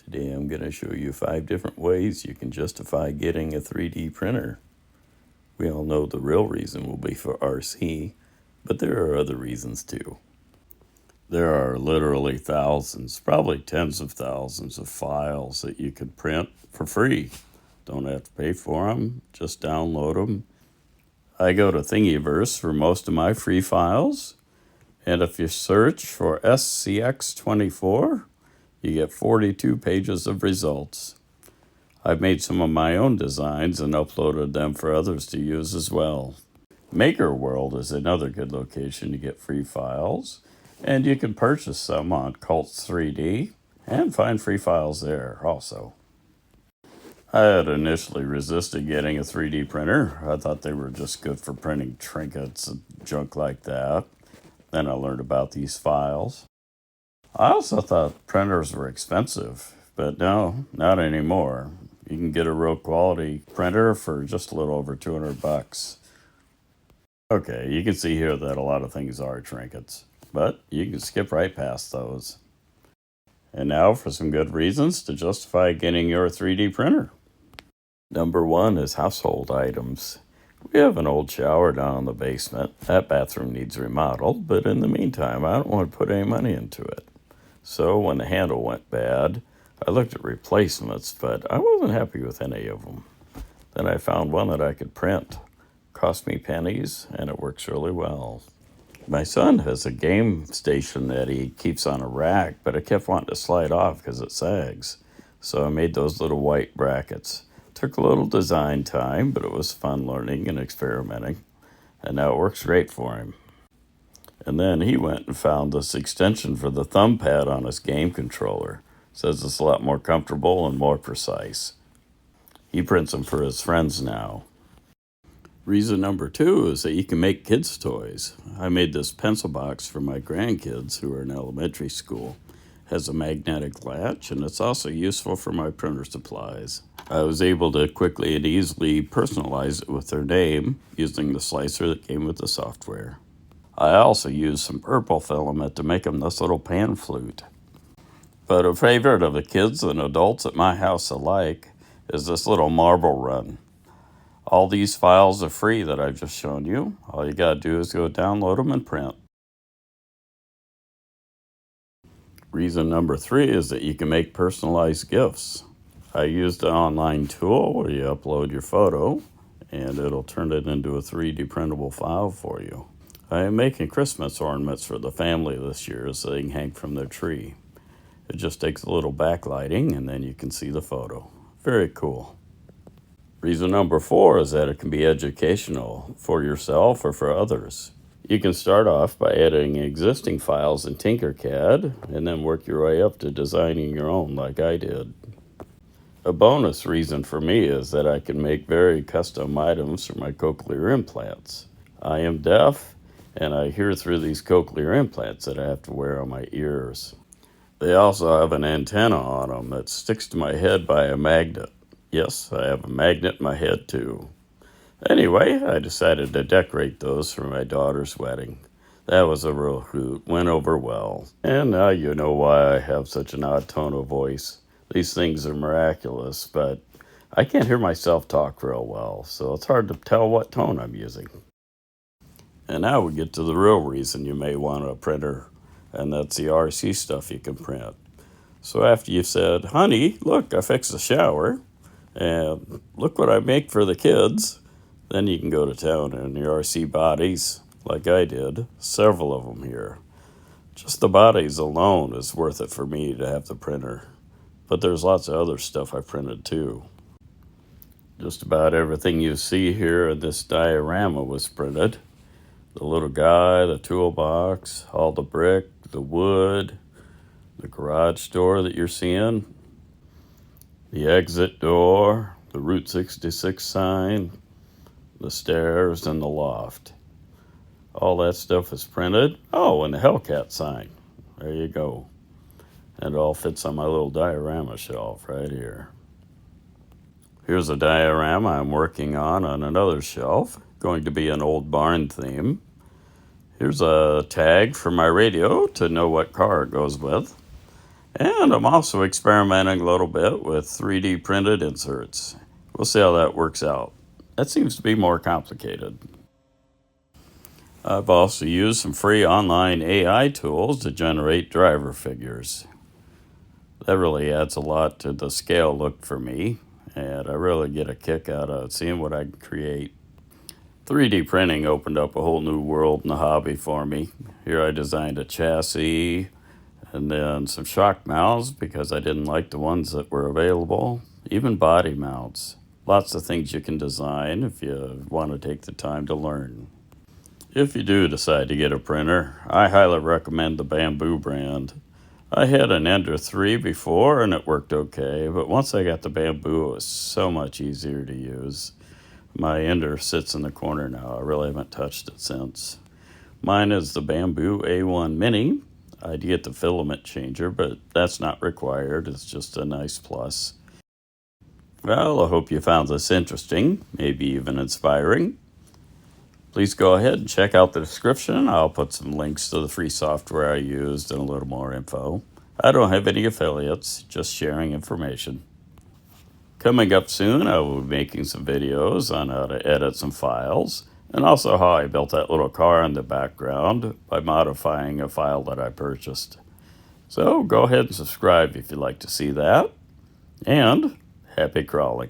Today I'm going to show you 5 different ways you can justify getting a 3D printer. We all know the real reason will be for RC, but there are other reasons too. There are literally thousands, probably tens of thousands of files that you can print for free. Don't have to pay for them, just download them. I go to Thingiverse for most of my free files, and if you search for SCX24, you get 42 pages of results. I've made some of my own designs and uploaded them for others to use as well. Maker World is another good location to get free files, and you can purchase some on Cults 3D and find free files there also. I had initially resisted getting a 3D printer. I thought they were just good for printing trinkets and junk like that. Then I learned about these files. I also thought printers were expensive, but no, not anymore. You can get a real quality printer for just a little over $200. Okay, you can see here that a lot of things are trinkets, but you can skip right past those. And now for some good reasons to justify getting your 3D printer. Number 1 is household items. We have an old shower down in the basement. That bathroom needs remodeled, but in the meantime, I don't want to put any money into it. So when the handle went bad, I looked at replacements, but I wasn't happy with any of them. Then I found one that I could print. Cost me pennies, and it works really well. My son has a game station that he keeps on a rack, but it kept wanting to slide off because it sags. So I made those little white brackets. Took a little design time, but it was fun learning and experimenting. And now it works great for him. And then he went and found this extension for the thumb pad on his game controller. Says it's a lot more comfortable and more precise. He prints them for his friends now. Reason number 2 is that you can make kids' toys. I made this pencil box for my grandkids who are in elementary school. It has a magnetic latch, and it's also useful for my printer supplies. I was able to quickly and easily personalize it with their name using the slicer that came with the software. I also used some purple filament to make them this little pan flute. But a favorite of the kids and adults at my house alike is this little marble run. All these files are free that I've just shown you. All you gotta do is go download them and print. Reason number 3 is that you can make personalized gifts. I used an online tool where you upload your photo and it'll turn it into a 3D printable file for you. I am making Christmas ornaments for the family this year so they can hang from their tree. It just takes a little backlighting and then you can see the photo. Very cool. Reason number 4 is that it can be educational for yourself or for others. You can start off by editing existing files in Tinkercad and then work your way up to designing your own like I did. A bonus reason for me is that I can make very custom items for my cochlear implants. I am deaf, and I hear through these cochlear implants that I have to wear on my ears. They also have an antenna on them that sticks to my head by a magnet. Yes, I have a magnet in my head too. Anyway, I decided to decorate those for my daughter's wedding. That was a real hoot, went over well. And now you know why I have such an odd tone of voice. These things are miraculous, but I can't hear myself talk real well, so it's hard to tell what tone I'm using. And now we get to the real reason you may want a printer, and that's the RC stuff you can print. So after you've said, honey, look, I fixed the shower, and look what I make for the kids, then you can go to town in your RC bodies, like I did, several of them here. Just the bodies alone is worth it for me to have the printer. But there's lots of other stuff I printed too. Just about everything you see here in this diorama was printed. The little guy, the toolbox, all the brick, the wood, the garage door that you're seeing, the exit door, the Route 66 sign, the stairs, and the loft. All that stuff is printed. Oh, and the Hellcat sign. There you go. And it all fits on my little diorama shelf right here. Here's a diorama I'm working on another shelf. Going to be an old barn theme. Here's a tag for my radio to know what car it goes with. And I'm also experimenting a little bit with 3D printed inserts. We'll see how that works out. That seems to be more complicated. I've also used some free online AI tools to generate driver figures. That really adds a lot to the scale look for me, and I really get a kick out of seeing what I can create. 3D printing opened up a whole new world in the hobby for me. Here I designed a chassis and then some shock mounts because I didn't like the ones that were available, even body mounts. Lots of things you can design if you want to take the time to learn. If you do decide to get a printer, I highly recommend the Bamboo brand. I had an Ender 3 before and it worked okay, but once I got the Bamboo, it was so much easier to use. My Ender sits in the corner now. I really haven't touched it since. Mine is the Bamboo A1 Mini. I'd get the filament changer, but that's not required. It's just a nice plus. Well, I hope you found this interesting, maybe even inspiring. Please go ahead and check out the description. I'll put some links to the free software I used and a little more info. I don't have any affiliates, just sharing information. Coming up soon, I will be making some videos on how to edit some files and also how I built that little car in the background by modifying a file that I purchased. So go ahead and subscribe if you'd like to see that. And happy crawling.